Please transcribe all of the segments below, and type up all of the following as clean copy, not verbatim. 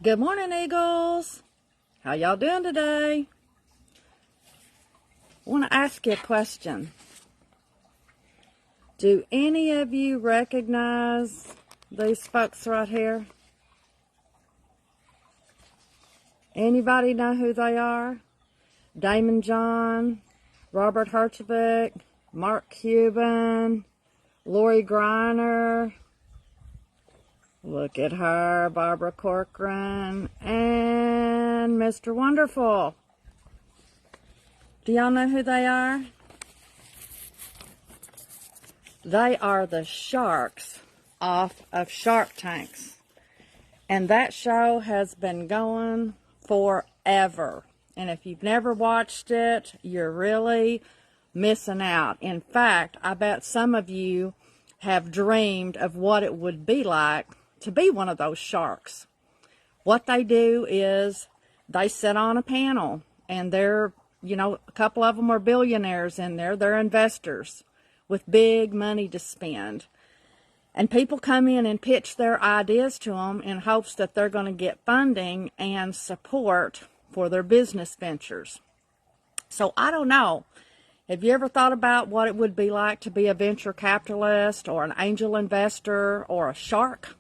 Good morning, Eagles. How y'all doing today? I want to ask you a question. Do any of you recognize these folks right here? Anybody know who they are? Damon John, Robert Herjavec, Mark Cuban, Lori Griner. Look at her, Barbara Corcoran, and Mr. Wonderful. Do y'all know who they are? They are the sharks off of Shark Tanks. And that show has been going forever. And if you've never watched it, you're really missing out. In fact, I bet some of you have dreamed of what it would be like to be one of those sharks. What they do is they sit on a panel, and they're, a couple of them are billionaires in there. They're investors with big money to spend. And people come in and pitch their ideas to them in hopes that they're going to get funding and support for their business ventures. So I don't know. Have you ever thought about what it would be like to be a venture capitalist or an angel investor or a shark?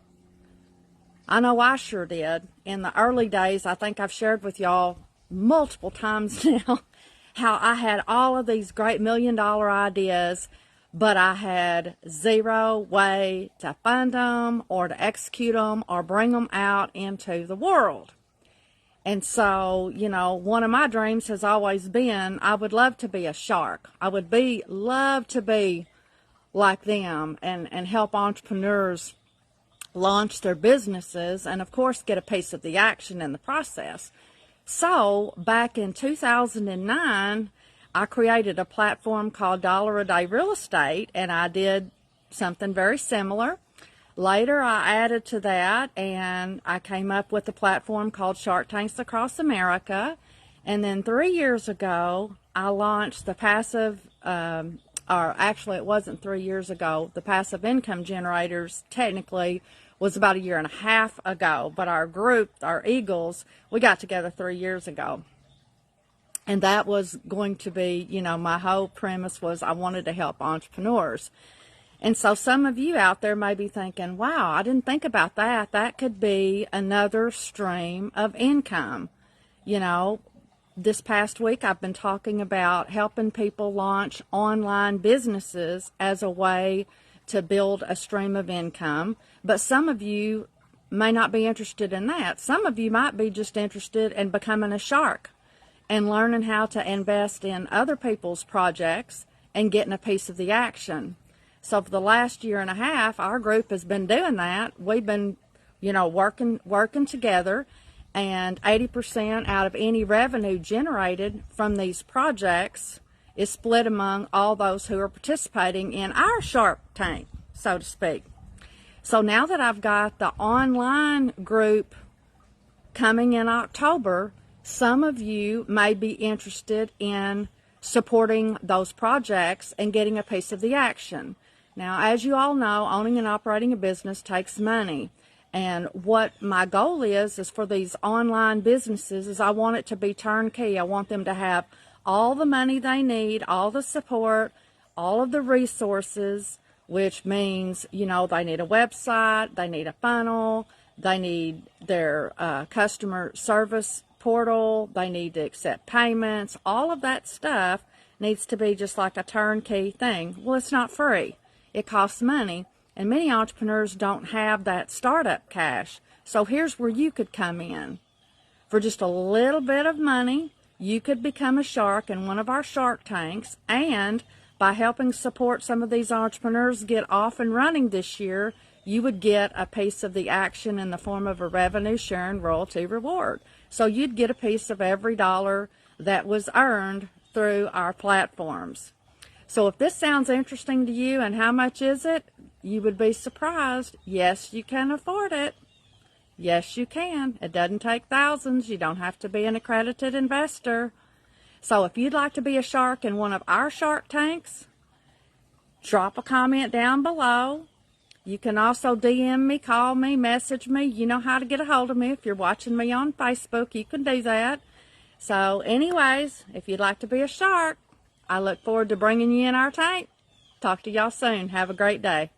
I know I sure did. In the early days, I think I've shared with y'all multiple times now how I had all of these great $1 million ideas, but I had zero way to fund them or to execute them or bring them out into the world. And so, one of my dreams has always been I would love to be a shark. I would love to be like them and help entrepreneurs launch their businesses and, of course, get a piece of the action in the process. So back in 2009, I created a platform called Dollar a Day Real Estate, and I did something very similar. Later, I added to that, and I came up with a platform called Shark Tanks Across America. And then 3 years ago, I launched the passive, or actually it wasn't 3 years ago, the passive income generators technically was about 1.5 years ago. But our group, our Eagles, we got together 3 years ago. And that was going to be, my whole premise was I wanted to help entrepreneurs. And so some of you out there may be thinking, wow, I didn't think about that. That could be another stream of income. This past week I've been talking about helping people launch online businesses as a way to build a stream of income. But some of you may not be interested in that. Some of you might be just interested in becoming a shark and learning how to invest in other people's projects and getting a piece of the action. So for the last 1.5 years, our group has been doing that. We've been, working together, and 80% out of any revenue generated from these projects is split among all those who are participating in our Shark Tank, so to speak. So now that I've got the online group coming in October, some of you may be interested in supporting those projects and getting a piece of the action. Now, as you all know, owning and operating a business takes money. And what my goal is for these online businesses is I want it to be turnkey. I want them to have all the money they need, all the support, all of the resources, which means, they need a website, they need a funnel, they need their customer service portal, they need to accept payments. All of that stuff needs to be just like a turnkey thing. Well, it's not free. It costs money, and many entrepreneurs don't have that startup cash. So here's where you could come in. For just a little bit of money, you could become a shark in one of our Shark Tanks, and by helping support some of these entrepreneurs get off and running this year, you would get a piece of the action in the form of a revenue sharing royalty reward. So you'd get a piece of every dollar that was earned through our platforms. So if this sounds interesting to you, and how much is it? You would be surprised. Yes, you can afford it. Yes, you can. It doesn't take thousands. You don't have to be an accredited investor. So if you'd like to be a shark in one of our Shark Tanks, drop a comment down below. You can also DM me, call me, message me. You know how to get a hold of me. If you're watching me on Facebook, you can do that. So anyways, if you'd like to be a shark, I look forward to bringing you in our tank. Talk to y'all soon. Have a great day.